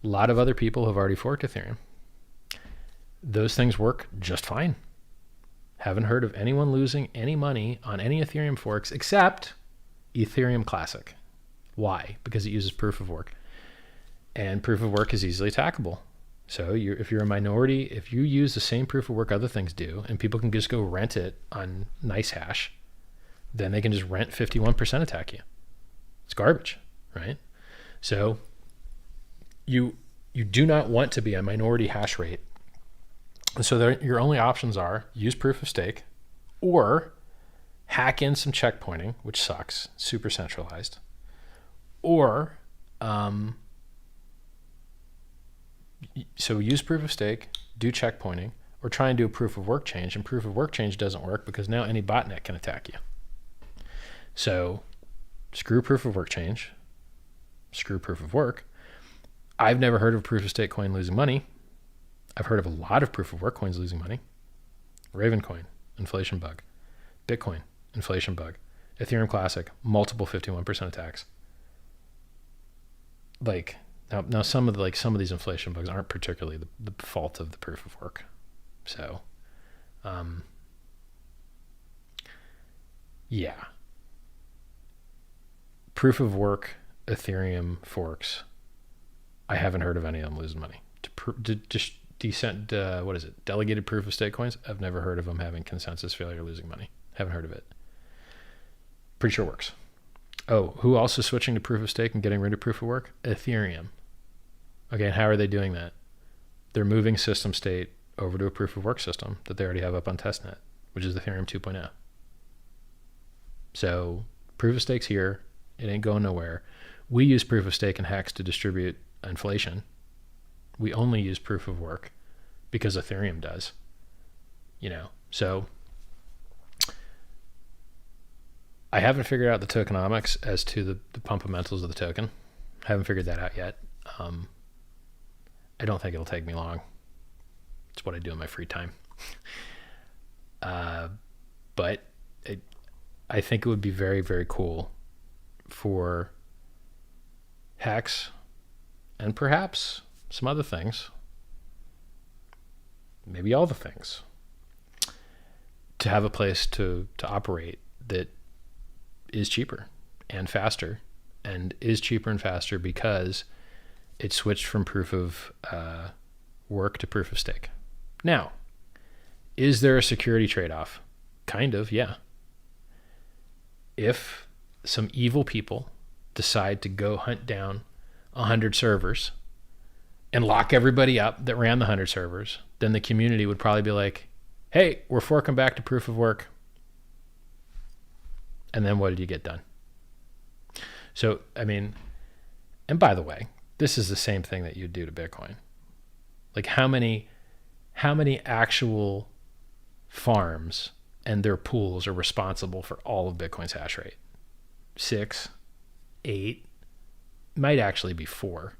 A lot of other people have already forked Ethereum. Those things work just fine. Haven't heard of anyone losing any money on any Ethereum forks except Ethereum Classic. Why? Because it uses proof of work. And proof of work is easily attackable. So if you're a minority, if you use the same proof of work other things do, and people can just go rent it on NiceHash, then they can just rent 51% attack you. It's garbage, right? So you do not want to be a minority hash rate. So your only options are use proof of stake or hack in some checkpointing, which sucks, super centralized, or so use proof of stake, do checkpointing, or try and do a proof of work change. And proof of work change doesn't work because now any botnet can attack you. So screw proof of work change, screw proof of work. I've never heard of a proof of stake coin losing money. I've heard of a lot of proof of work coins losing money. Ravencoin, inflation bug. Bitcoin, inflation bug. Ethereum Classic, multiple 51% attacks. Like now some of these inflation bugs aren't particularly the fault of the proof of work. So, yeah. Proof of work Ethereum forks, I haven't heard of any of them losing money. Delegated proof of stake coins, I've never heard of them having consensus failure losing money. Haven't heard of it. Pretty sure it works. Oh, who else is switching to proof of stake and getting rid of proof of work? Ethereum. Okay, and how are they doing that? They're moving system state over to a proof of work system that they already have up on testnet, which is Ethereum 2.0. So proof of stake's here. It ain't going nowhere. We use proof of stake and Hex to distribute inflation. We only use proof of work because Ethereum does, so I haven't figured out the tokenomics as to the fundamentals of the token. I haven't figured that out yet. I don't think it'll take me long. It's what I do in my free time. But I think it would be very, very cool for Hex and perhaps some other things, maybe all the things, to have a place to operate that is cheaper and faster, and is cheaper and faster because it switched from proof of work to proof of stake. Now, is there a security trade-off? Kind of, yeah. If some evil people decide to go hunt down 100 servers and lock everybody up that ran the 100 servers, then the community would probably be like, hey, we're forking back to proof of work. And then what did you get done? So, and by the way, this is the same thing that you'd do to Bitcoin. Like how many actual farms and their pools are responsible for all of Bitcoin's hash rate? 6, 8, might actually be 4.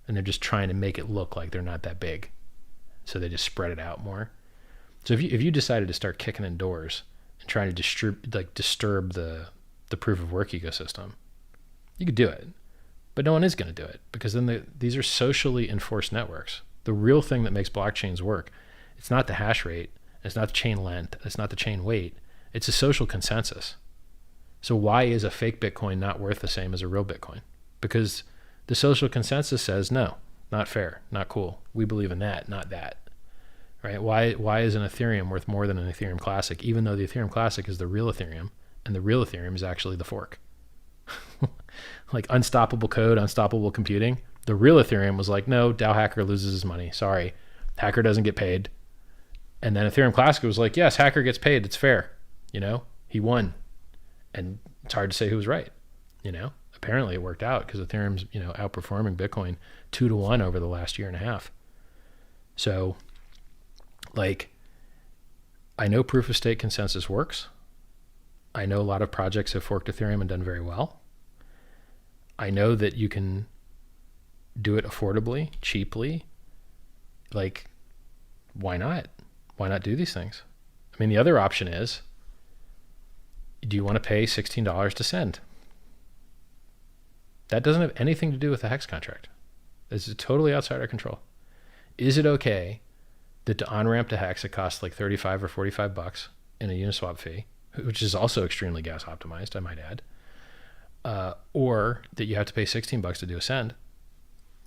And they're just trying to make it look like they're not that big. So they just spread it out more. So if you decided to start kicking in doors and trying to disturb the proof of work ecosystem, you could do it. But no one is going to do it because then these are socially enforced networks. The real thing that makes blockchains work, it's not the hash rate, it's not the chain length, it's not the chain weight, it's a social consensus. So why is a fake Bitcoin not worth the same as a real Bitcoin? Because the social consensus says, no, not fair, not cool. We believe in that, not that. Right? Why is an Ethereum worth more than an Ethereum Classic, even though the Ethereum Classic is the real Ethereum, and the real Ethereum is actually the fork? Like unstoppable code, unstoppable computing. The real Ethereum was like, no, DAO hacker loses his money. Sorry, hacker doesn't get paid. And then Ethereum Classic was like, yes, hacker gets paid. It's fair. He won. And it's hard to say who was right. Apparently it worked out because Ethereum's, outperforming Bitcoin 2-1 over the last year and a half. So I know proof of stake consensus works. I know a lot of projects have forked Ethereum and done very well. I know that you can do it affordably, cheaply. Why not? Why not do these things? The other option is, do you want to pay $16 to send? That doesn't have anything to do with the Hex contract. This is totally outside our control. Is it okay that to on-ramp to Hex, it costs like 35 or 45 bucks in a Uniswap fee, which is also extremely gas optimized, I might add, or that you have to pay 16 bucks to do a send?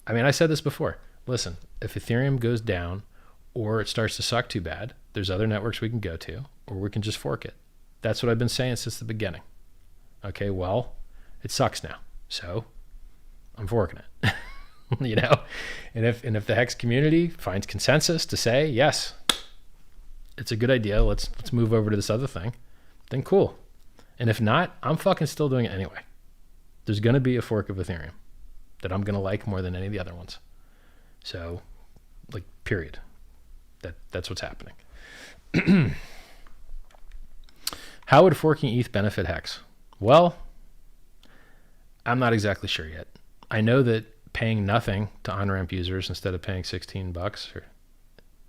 I mean, I said this before. Listen, if Ethereum goes down or it starts to suck too bad, there's other networks we can go to, or we can just fork it. That's what I've been saying since the beginning. Okay, well, it sucks now, so I'm forking it. You know, and if the Hex community finds consensus to say yes, it's a good idea, let's move over to this other thing, then cool. And if not, I'm fucking still doing it anyway. There's going to be a fork of Ethereum that I'm going to like more than any of the other ones. So, like, period. That's what's happening. How would forking ETH benefit Hex? Well, I'm not exactly sure yet. I know that paying nothing to on-ramp users instead of paying 16 bucks,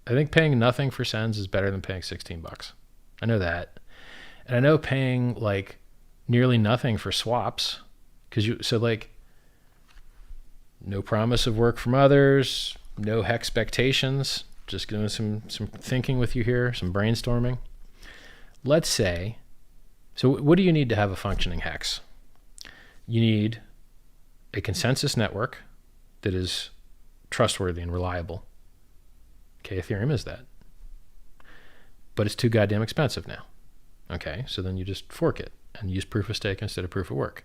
I think paying nothing for sends is better than paying 16 bucks. I know that. And I know paying like nearly nothing for swaps, so like no promise of work from others, no Hex expectations, just doing some thinking with you here, some brainstorming. Let's say, so what do you need to have a functioning Hex? You need a consensus network that is trustworthy and reliable. Okay, Ethereum is that. But it's too goddamn expensive now. Okay, so then you just fork it and use proof of stake instead of proof of work.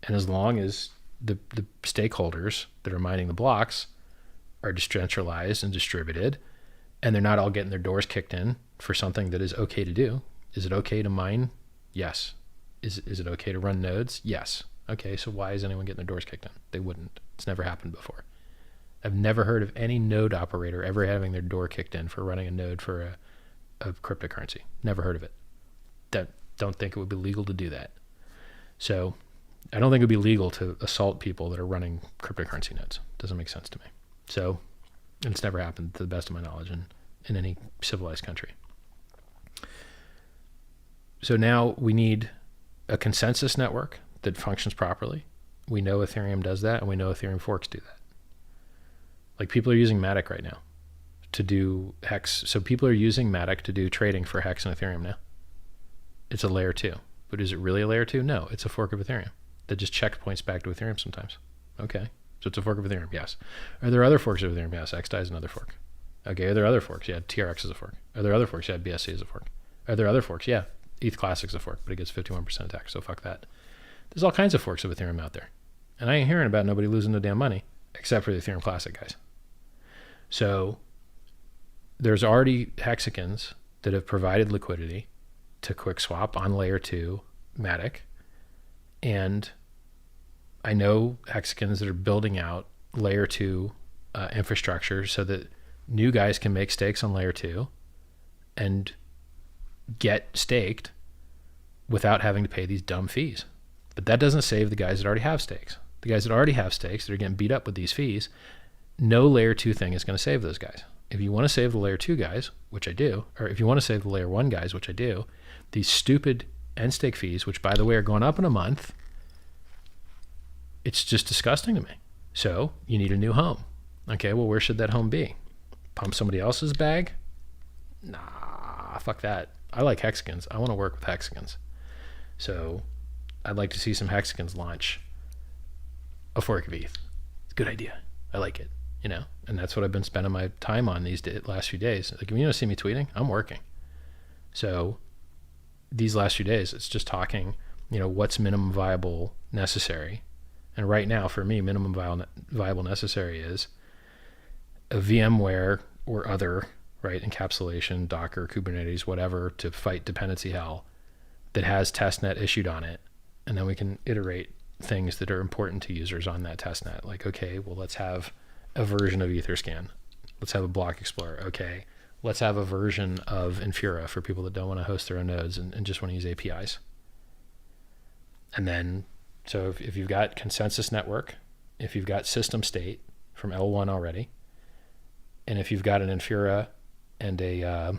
And as long as the stakeholders that are mining the blocks are decentralized and distributed, and they're not all getting their doors kicked in for something that is okay to do. Is it okay to mine? Yes. Is it okay to run nodes? Yes. Okay, so why is anyone getting their doors kicked in? They wouldn't. It's never happened before. I've never heard of any node operator ever having their door kicked in for running a node for a cryptocurrency. Never heard of it. Don't think it would be legal to do that. So I don't think it would be legal to assault people that are running cryptocurrency nodes. Doesn't make sense to me. So it's never happened to the best of my knowledge in any civilized country. So now we need a consensus network that functions properly. We know Ethereum does that, and we know Ethereum forks do that. Like, people are using Matic right now to do Hex. So people are using Matic to do trading for Hex and Ethereum now. It's a layer 2. But is it really a layer 2? No, it's a fork of Ethereum that just checkpoints back to Ethereum sometimes. Okay, so it's a fork of Ethereum, yes. Are there other forks of Ethereum? Yes, XDAI is another fork. Okay, are there other forks? Yeah, TRX is a fork. Are there other forks? Yeah, BSC is a fork. Are there other forks? Yeah, ETH Classic is a fork, but it gets 51% tax, so fuck that. There's all kinds of forks of Ethereum out there. And I ain't hearing about nobody losing no damn money, except for the Ethereum Classic guys. So there's already hexagons that have provided liquidity to QuickSwap on layer 2 Matic. And I know hexagons that are building out layer 2 infrastructure so that new guys can make stakes on layer 2 and get staked without having to pay these dumb fees. But that doesn't save the guys that already have stakes. The guys that already have stakes that are getting beat up with these fees, no layer 2 thing is going to save those guys. If you want to save the layer 2 guys, which I do, or if you want to save the layer 1 guys, which I do, these stupid end stake fees, which by the way are going up in a month, it's just disgusting to me. So you need a new home. Okay, well, where should that home be? Pump somebody else's bag? Nah, fuck that. I like hexagons. I want to work with hexagons. So I'd like to see some hexagons launch a fork of ETH. It's a good idea. I like it, you know? And that's what I've been spending my time on these last few days. Like, if you don't see me tweeting, I'm working. So these last few days, it's just talking, you know, what's minimum viable necessary. And right now, for me, minimum viable necessary is a VMware or other, right, encapsulation, Docker, Kubernetes, whatever, to fight dependency hell that has testnet issued on it. And then we can iterate things that are important to users on that testnet. Like, okay, well, let's have a version of Etherscan. Let's have a block explorer. Okay, let's have a version of Infura for people that don't want to host their own nodes and just want to use APIs. And then, so if you've got consensus network, if you've got system state from L1 already, and if you've got an Infura and a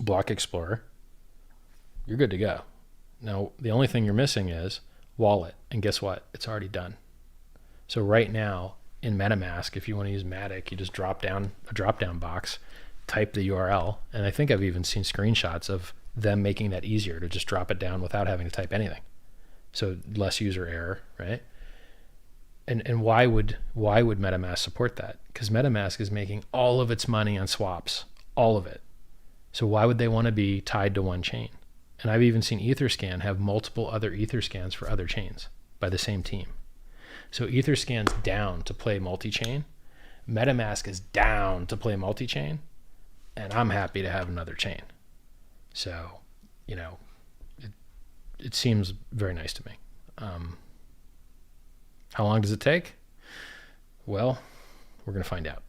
block explorer, you're good to go. Now, the only thing you're missing is wallet. And guess what? It's already done. So right now, in MetaMask, if you want to use Matic, you just drop down a drop-down box, type the URL, and I think I've even seen screenshots of them making that easier to just drop it down without having to type anything. So less user error, right? And why would MetaMask support that? Because MetaMask is making all of its money on swaps, all of it. So why would they want to be tied to one chain? And I've even seen Etherscan have multiple other Etherscans for other chains by the same team. So Etherscan's down to play multi-chain. MetaMask is down to play multi-chain. And I'm happy to have another chain. So, it seems very nice to me. How long does it take? Well, we're going to find out.